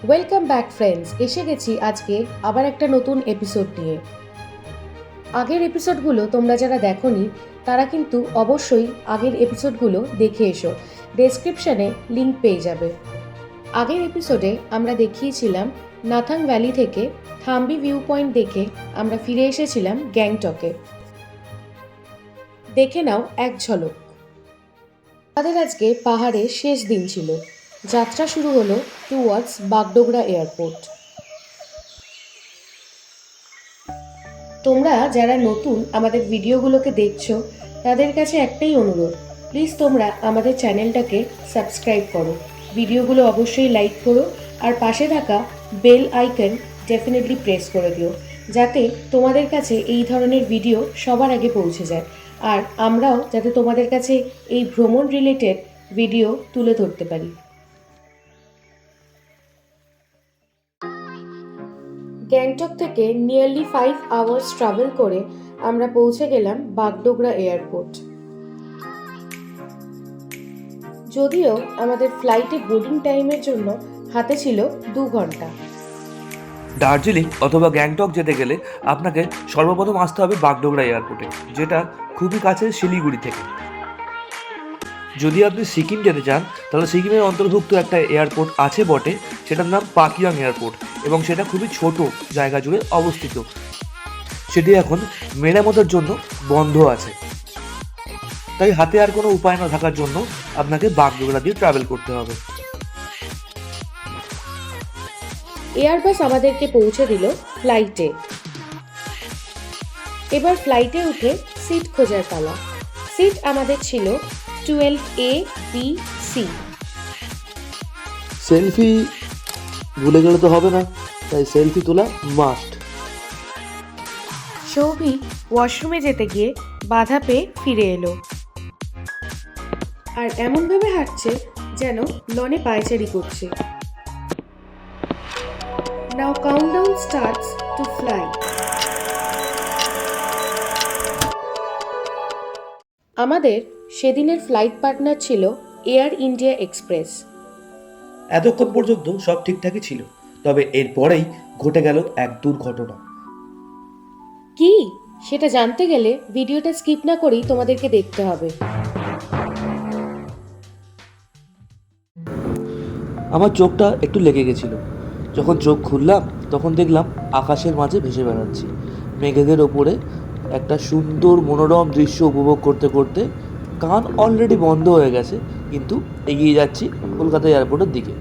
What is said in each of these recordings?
Welcome back friends, এসে গেছি আজকে আবার একটা নতুন এপিসোড নিয়ে। আগের এপিসোডগুলো তোমরা যারা দেখোনি তারা কিন্তু অবশ্যই আগের এপিসোডগুলো দেখে এসো, ডেসক্রিপশনে লিংক পেয়ে যাবে। আগের এপিসোডে আমরা দেখিয়েছিলাম নাথাং ভ্যালি থেকে থাম্বি ভিউ পয়েন্ট দেখে আমরা ফিরে এসেছিলাম গ্যাংটকে। দেখে নাও এক ঝলক। আমাদের আজকে পাহাড়ের শেষ দিন ছিল। যাত্রা শুরু হলো টুয়ার্ডস বাগডোগরা এয়ারপোর্ট। তোমরা যারা নতুন আমাদের ভিডিওগুলোকে দেখছো তাদের কাছে একটাই অনুরোধ, প্লিজ তোমরা আমাদের চ্যানেলটাকে সাবস্ক্রাইব করো, ভিডিওগুলো অবশ্যই লাইক করো আর পাশে থাকা বেল আইকন ডেফিনেটলি প্রেস করে দিও, যাতে তোমাদের কাছে এই ধরনের ভিডিও সবার আগে পৌঁছে যায় আর আমরাও যাতে তোমাদের কাছে এই ভ্রমণ রিলেটেড ভিডিও তুলে ধরতে পারি। গ্যাংটক থেকে নিয়ারলি 5 আওয়ার্স ট্রাভেল করে আমরা পৌঁছে গেলাম বাগডোগরা এয়ারপোর্ট। যদিও আমাদের ফ্লাইটে বোর্ডিং টাইমের জন্য হাতে ছিল 2 ঘন্টা। দার্জিলিং অথবা গ্যাংটক যেতে গেলে আপনাকে সর্বপ্রথম আসতে হবে বাগডোগরা এয়ারপোর্টে, যেটা খুবই কাছে শিলিগুড়ি থেকে। যদি আপনি সিকিম যেতে চান তাহলে সিকিমের অন্তর্ভুক্ত একটা এয়ারপোর্ট আছে বটে, সেটার নাম পাকিয়াং এয়ারপোর্ট, এবং সেটা খুবই ছোট জায়গা জুড়ে অবস্থিত। সেটি এখন মেরামতের জন্য বন্ধ আছে, তাই হাতে আর কোনো উপায় না থাকার জন্য আপনাকে বাগডোগরা দিয়ে ট্রাভেল করতে হবে। এয়ারবাস আমাদেরকে পৌঁছে দিল ফ্লাইটে। এবার ফ্লাইটে উঠে সিট খোঁজার পালা। সিট আমাদের ছিল 12A, B, C। সেলফি ভুলে গেলে তো হবে না, তাই সেলফি তোলা মাস্ট। সৌভিক ওয়াশরুমে যেতে গিয়ে বাধা পেয়ে ফিরে এলো আর এমনভাবে হাঁটছে যেন লনে পায়চারি করছে। Now countdown starts to fly. আমাদের সেদিনের ফ্লাইট পার্টনার ছিল এয়ার ইন্ডিয়া এক্সপ্রেস। এতক্ষণ পর্যন্ত সব ঠিকঠাকই ছিল, তবে এরপরেই ঘটে গেল এক দুর্ঘটনা। কি সেটা জানতে গেলে ভিডিওটা স্কিপ না করেই তোমাদেরকে দেখতে হবে। আমার চোখটা একটু লেগে গেছিল। যখন চোখ খুললাম তখন দেখলাম আকাশের মাঝে ভেসে বেড়াচ্ছি, মেঘেদের ওপরে একটা সুন্দর মনোরম দৃশ্য উপভোগ করতে করতে কান অলরেডি বন্ধ হয়ে গেছে, কিন্তু এগিয়ে যাচ্ছি কলকাতা এয়ারপোর্টের দিকে।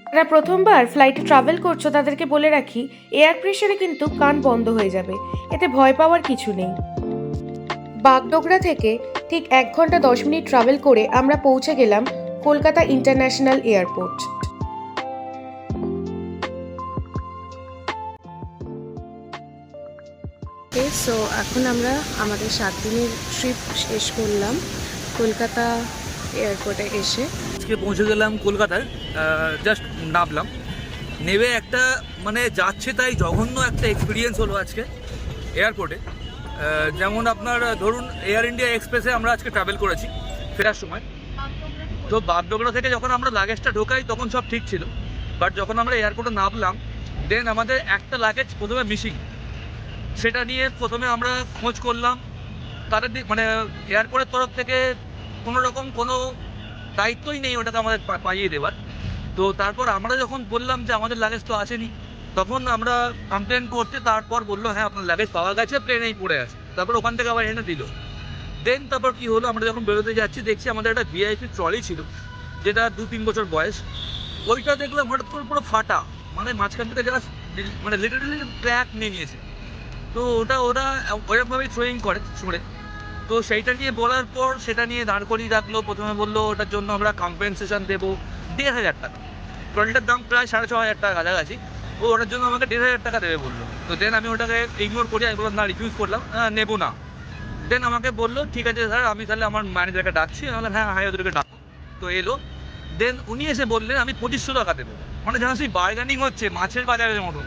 যারা প্রথমবার ফ্লাইটে ট্রাভেল করছো তাদেরকে বলে রাখি, এয়ার প্রেশারে কিন্তু কান বন্ধ হয়ে যাবে, এতে ভয় পাওয়ার কিছু নেই। বাগডোগরা থেকে ঠিক 1 ঘন্টা 10 মিনিট ট্রাভেল করে আমরা পৌঁছে গেলাম কলকাতা ইন্টারন্যাশনাল এয়ারপোর্ট। সো এখন আমরা আমাদের 7 দিনের ট্রিপ শেষ করলাম কলকাতা এয়ারপোর্টে এসে। আজকে পৌঁছে গেলাম কলকাতায়, জাস্ট নামলাম, নেমে একটা মানে যাচ্ছে তাই জঘন্য একটা এক্সপিরিয়েন্স হলো আজকে এয়ারপোর্টে। যেমন আপনার ধরুন এয়ার ইন্ডিয়া এক্সপ্রেসে আমরা আজকে ট্রাভেল করেছি ফেরার সময়, তো বাগডোগরা থেকে যখন আমরা লাগেজটা ঢোকাই তখন সব ঠিক ছিল, বাট যখন আমরা এয়ারপোর্টে নামলাম দেন আমাদের একটা লাগেজ প্রথমে মিসিং। সেটা নিয়ে প্রথমে আমরা খোঁজ করলাম, তাদের মানে এয়ারপোর্টের তরফ থেকে কোনো রকম কোনো দায়িত্বই নেই ওটাকে আমাদের পাইয়ে দেওয়ার। তো তারপর আমরা যখন বললাম যে আমাদের লাগেজ তো আসেনি, তখন আমরা কমপ্লেন করতে তারপর বললো হ্যাঁ আপনার লাগেজ পাওয়া গেছে, প্লেনেই পড়ে আছে। তারপর ওখান থেকে আবার এনে দিল। দেন তারপর কি হলো, আমরা যখন বেরোতে যাচ্ছি দেখছি আমাদের একটা ভিআইপি ট্রলি ছিল, যেটা 2-3 বছর বয়স। ওইটা দেখলাম হঠাৎ করে পুরো ফাটা, মানে মাঝখান থেকে যারা মানে লিটারালি ট্র্যাক নিয়ে নিয়েছে। তো ওটা ওরা ওরকমভাবেই থ্রোয়িং করে ছুঁড়ে। তো সেইটা নিয়ে বলার পর সেটা নিয়ে দাঁড় করিয়ে রাখলো। প্রথমে বললো ওটার জন্য আমরা কম্পেনসেশন দেবো 1,500 টাকা। ট্রলিটার দাম প্রায় 6,500 টাকা কাছাকাছি। ও ওটার জন্য আমাকে 1,500 টাকা দেবে বললো। তো দেন আমি ওটাকে ইগনোর করি, আমি বললাম না, রিফিউজ করলাম, নেবো না। দেন আমাকে বললো ঠিক আছে স্যার, আমি তাহলে আমার ম্যানেজারকে ডাকছি। আমি বললাম হ্যাঁ হ্যাঁ ওদেরকে ডাকো। তো এলো, দেন উনি এসে বললেন আমি 2,500 টাকা দেবো, মানে যেন সেই বার্গেনিং হচ্ছে মাছের বাজারের মতো।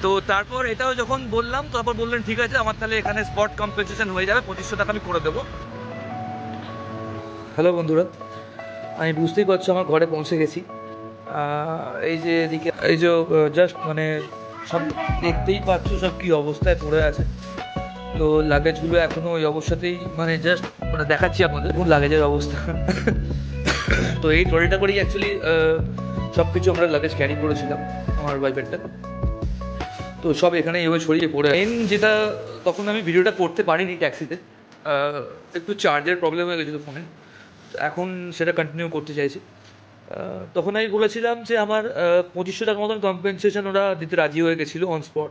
তো তারপর এটাও যখন বললাম তারপর বললেন ঠিক আছে আমার তাহলে এখানে স্পট কম্পেনসেশন হয়ে যাবে, 2,500 টাকা আমি করে দেবো। হ্যালো বন্ধুরা, আমি বুঝতেই পারছো আমার ঘরে পৌঁছে গেছি। এই যে এদিকে এই যে জাস্ট মানে সব দেখতেই পাচ্ছ সব কী অবস্থায় পড়ে আছে। তো লাগেজগুলো এখনও ওই অবস্থাতেই মানে জাস্ট মানে দেখাচ্ছি আপনাদের কোন লাগেজের অবস্থা। তো এই ট্রলিটা করেই অ্যাকচুয়ালি সব কিছু আমরা লাগেজ ক্যারি করেছিলাম আমার ওয়াইফেরটা। তো সব এখানে এভাবে ছড়িয়ে পড়ে মেন যেটা তখন আমি ভিডিওটা করতে পারিনি ট্যাক্সিতে, একটু চার্জের প্রবলেম হয়ে গেছিলো ফোনে, এখন সেটা কন্টিনিউ করতে চাইছি। তখন আমি বলেছিলাম যে আমার 2500 টাকা মতন কম্পেনসেশন ওরা দিতে রাজি হয়ে গেছিলো অন স্পট।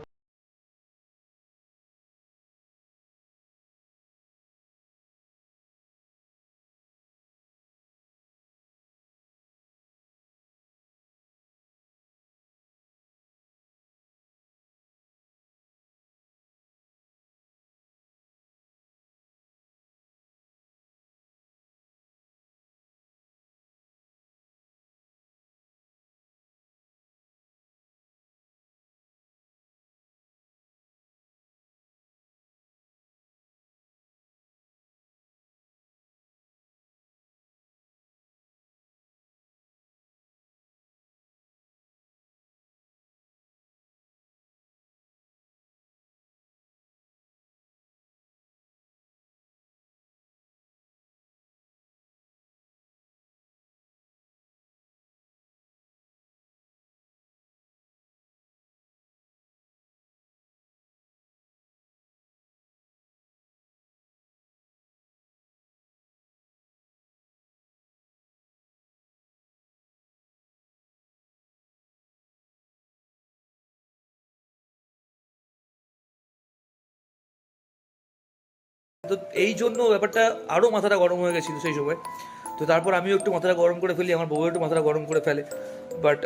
তো এই জন্য ব্যাপারটা আরও মাথাটা গরম হয়ে গেছিলো সেই সময়। তো তারপর আমিও একটু মাথাটা গরম করে ফেলি, আমার বউ একটু মাথাটা গরম করে ফেলে। বাট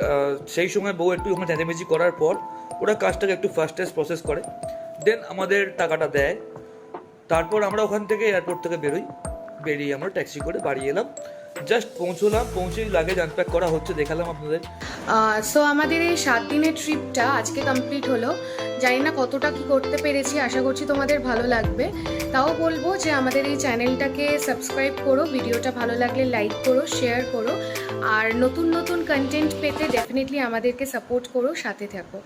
সেই সময় বউ একটু ওখানে চেঁচামেচি করার পর ওরা কাজটাকে একটু ফাস্টেস্ট প্রসেস করে, দেন আমাদের টাকাটা দেয়। তারপর আমরা ওখান থেকে এয়ারপোর্ট থেকে বেরিয়ে আমরা ট্যাক্সি করে বাড়ি এলাম। জাস্ট পৌঁছলাম, পৌঁছেই লাগেজ আনপ্যাক করা হচ্ছে, দেখালাম আপনাদের। সো আমাদের এই 7 দিনের ট্রিপটা আজকে কমপ্লিট হলো। জানি না কতটা কি করতে পেরেছি, আশা করছি তোমাদের ভালো লাগবে। তাও বলবো যে আমাদের এই চ্যানেলটাকে সাবস্ক্রাইব করো, ভিডিওটা ভালো লাগলে লাইক করো, শেয়ার করো, আর নতুন নতুন কন্টেন্ট পেতে ডেফিনেটলি আমাদেরকে সাপোর্ট করো, সাথে থাকো।